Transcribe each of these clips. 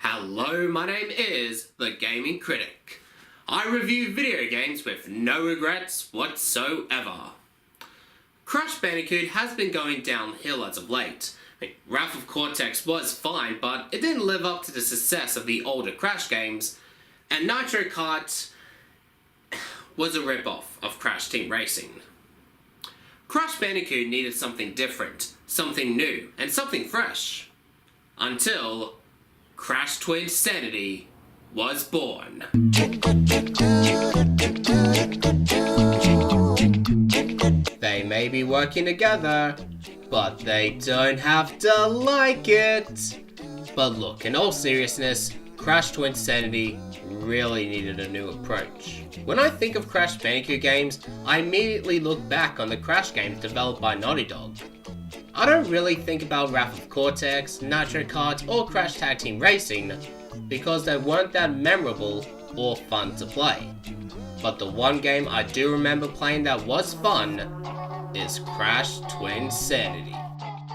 Hello, my name is the Gaming Critic. I review video games with no regrets whatsoever. Crash Bandicoot has been going downhill as of late. Wrath of Cortex was fine, but it didn't live up to the success of the older Crash games, and Nitro Kart was a rip-off of Crash Team Racing. Crash Bandicoot needed something different, something new, and something fresh. Until Crash Twinsanity was born. They may be working together, but they don't have to like it. But look, in all seriousness, Crash Twinsanity really needed a new approach. When I think of Crash Bandicoot games, I immediately look back on the Crash games developed by Naughty Dog. I don't really think about Wrath of Cortex, Nitro Kart, or Crash Tag Team Racing because they weren't that memorable or fun to play. But the one game I do remember playing that was fun is Crash Twinsanity.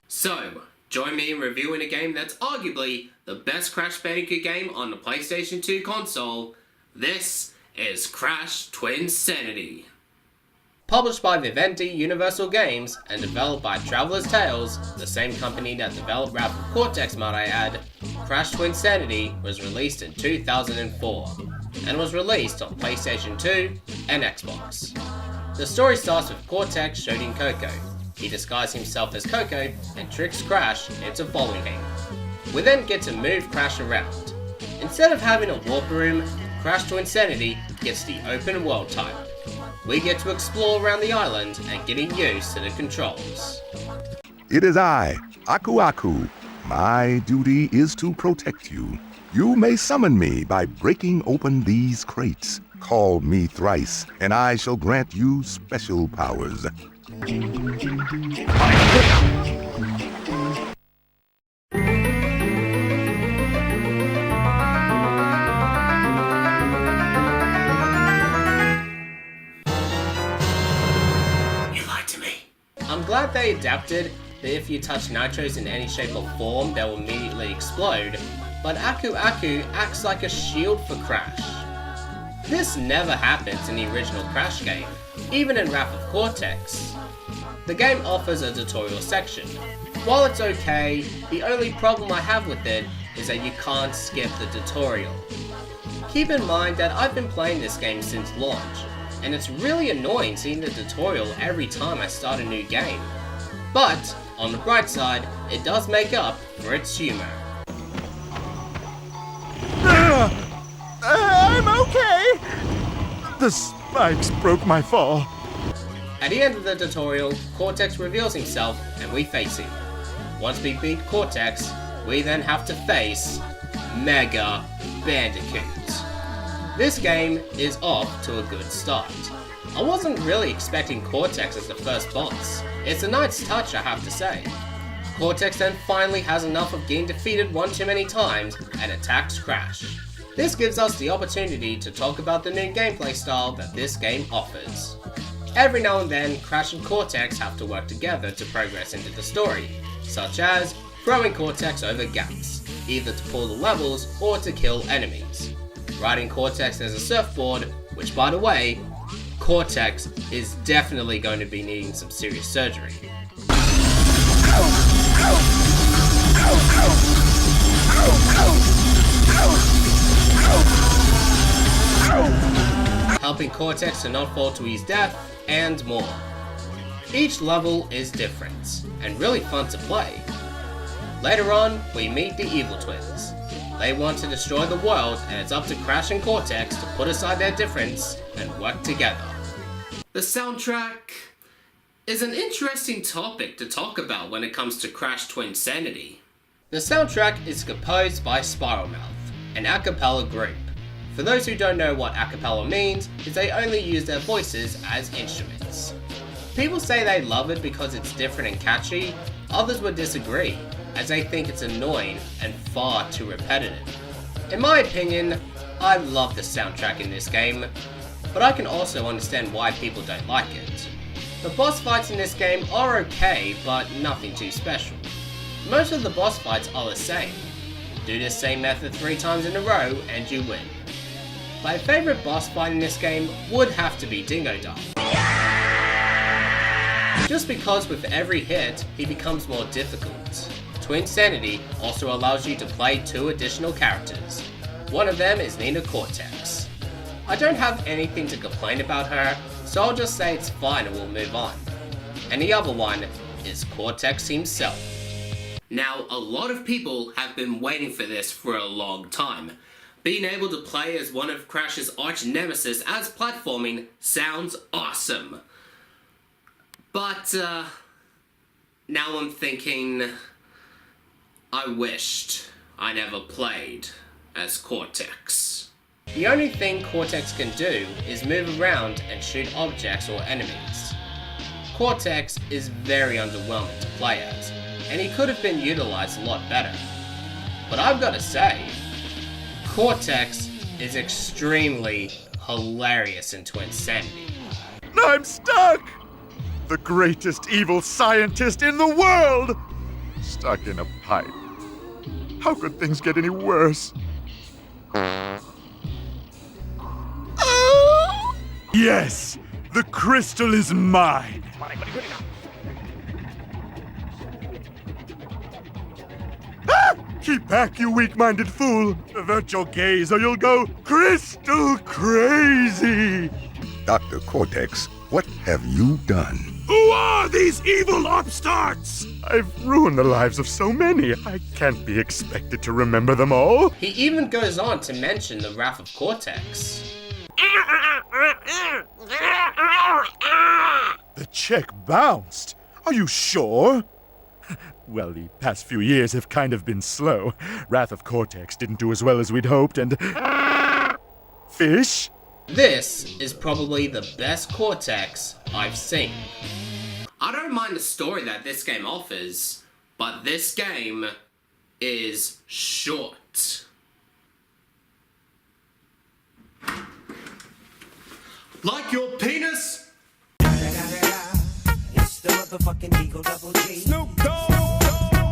So, join me in reviewing a game that's arguably the best Crash Bandicoot game on the PlayStation 2 console. This is Crash Twinsanity. Published by Vivendi Universal Games and developed by Traveler's Tales, the same company that developed Wrath of Cortex might I add, Crash Twinsanity was released in 2004 and was released on PlayStation 2 and Xbox. The story starts with Cortex shooting Coco. He disguises himself as Coco and tricks Crash into following him. We then get to move Crash around. Instead of having a warp room, Crash Twinsanity gets the open world type. We get to explore around the island and getting used to the controls. It is I, Aku Aku. My duty is to protect you. You may summon me by breaking open these crates. Call me thrice, and I shall grant you special powers. I'm glad they adapted that if you touch nitros in any shape or form, they will immediately explode, but Aku Aku acts like a shield for Crash. This never happens in the original Crash game, even in Wrath of Cortex. The game offers a tutorial section. While it's okay, the only problem I have with it is that you can't skip the tutorial. Keep in mind that I've been playing this game since launch, and it's really annoying seeing the tutorial every time I start a new game. But, on the bright side, it does make up for its humor. I'm okay! The spikes broke my fall. At the end of the tutorial, Cortex reveals himself and we face him. Once we beat Cortex, we then have to face Mega Bandicoot. This game is off to a good start. I wasn't really expecting Cortex as the first boss. It's a nice touch, I have to say. Cortex then finally has enough of getting defeated one too many times and attacks Crash. This gives us the opportunity to talk about the new gameplay style that this game offers. Every now and then, Crash and Cortex have to work together to progress into the story, such as throwing Cortex over gaps, either to pull the levels or to kill enemies. Riding Cortex as a surfboard, which by the way, Cortex is definitely going to be needing some serious surgery. Helping Cortex to not fall to his death, and more. Each level is different, and really fun to play. Later on, we meet the Evil Twins. They want to destroy the world, and it's up to Crash and Cortex to put aside their difference and work together. The soundtrack is an interesting topic to talk about when it comes to Crash Twinsanity. The soundtrack is composed by Spiral Mouth, an a cappella group. For those who don't know what a cappella means, is they only use their voices as instruments. People say they love it because it's different and catchy, others would disagree, as they think it's annoying and far too repetitive. In my opinion, I love the soundtrack in this game, but I can also understand why people don't like it. The boss fights in this game are okay, but nothing too special. Most of the boss fights are the same. Do the same method 3 times in a row and you win. My favourite boss fight in this game would have to be Dingo Dog. Just because with every hit, he becomes more difficult. Twinsanity also allows you to play 2 additional characters. One of them is Nina Cortex. I don't have anything to complain about her, so I'll just say it's fine and we'll move on. And the other one is Cortex himself. Now, a lot of people have been waiting for this for a long time. Being able to play as one of Crash's arch nemesis as platforming sounds awesome. But, now I'm thinking, I wished I never played as Cortex. The only thing Cortex can do is move around and shoot objects or enemies. Cortex is very underwhelming to play as, and he could have been utilized a lot better. But I've got to say, Cortex is extremely hilarious in Twinsanity. I'm stuck! The greatest evil scientist in the world! Stuck in a pipe. How could things get any worse? Yes! The crystal is mine! Ah! Keep back, you weak-minded fool! Avert your gaze or you'll go crystal crazy! Dr. Cortex, what have you done? Who are these evil upstarts? I've ruined the lives of so many, I can't be expected to remember them all. He even goes on to mention the wrath of Cortex. The check bounced. Are you sure? Well, the past few years have kind of been slow. Wrath of Cortex didn't do as well as we'd hoped, and... Fish? This is probably the best Cortex I've seen. I don't mind the story that this game offers, but this game is short. Like your penis?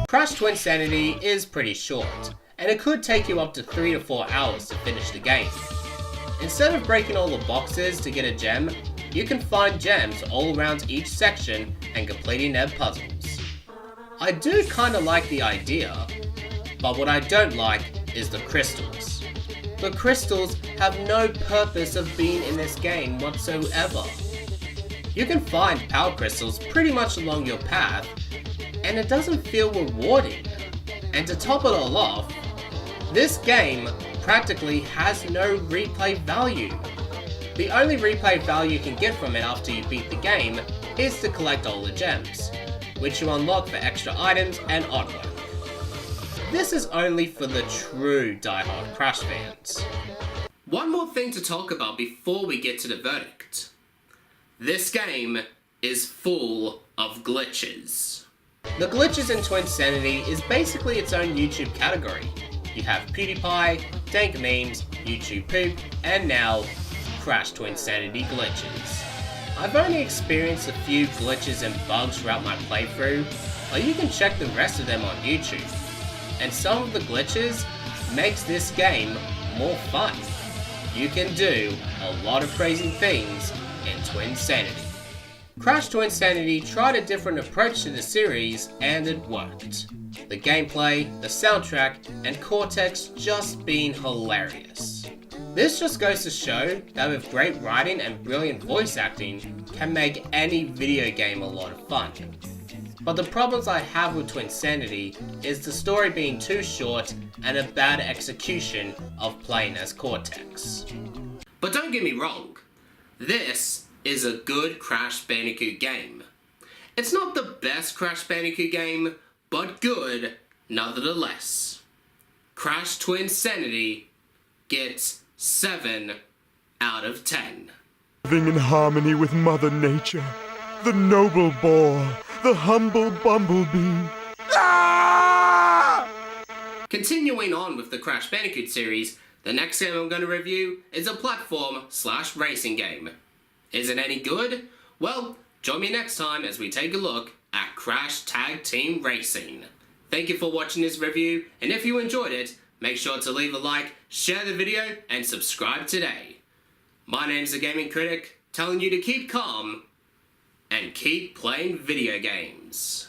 Crash Twinsanity is pretty short, and it could take you up to 3 to 4 hours to finish the game. Instead of breaking all the boxes to get a gem, you can find gems all around each section and completing their puzzles. I do kinda like the idea, but what I don't like is the crystals. The crystals have no purpose of being in this game whatsoever. You can find power crystals pretty much along your path, and it doesn't feel rewarding. And to top it all off, this game practically has no replay value. The only replay value you can get from it after you beat the game is to collect all the gems, which you unlock for extra items and artwork. This is only for the true diehard Crash fans. One more thing to talk about before we get to the verdict. This game is full of glitches. The glitches in Twinsanity is basically its own YouTube category. You have PewDiePie, dank memes, YouTube poop, and now Crash Twinsanity glitches. I've only experienced a few glitches and bugs throughout my playthrough, but you can check the rest of them on YouTube. And some of the glitches makes this game more fun. You can do a lot of crazy things in Twinsanity. Crash Twinsanity tried a different approach to the series and it worked. The gameplay, the soundtrack, and Cortex just being hilarious. This just goes to show that with great writing and brilliant voice acting can make any video game a lot of fun. But the problems I have with Twinsanity is the story being too short and a bad execution of playing as Cortex. But don't get me wrong, this is a good Crash Bandicoot game. It's not the best Crash Bandicoot game, but good nonetheless. Crash Twinsanity gets 7 out of 10. Living in harmony with Mother Nature, the noble boar, the humble bumblebee. Ah! Continuing on with the Crash Bandicoot series, the next game I'm going to review is a platform/racing game. Is it any good? Well, join me next time as we take a look at Crash Tag Team Racing. Thank you for watching this review, and if you enjoyed it, Make sure to leave a like, share the video, and subscribe today. My name's the Gaming Critic, telling you to keep calm and keep playing video games.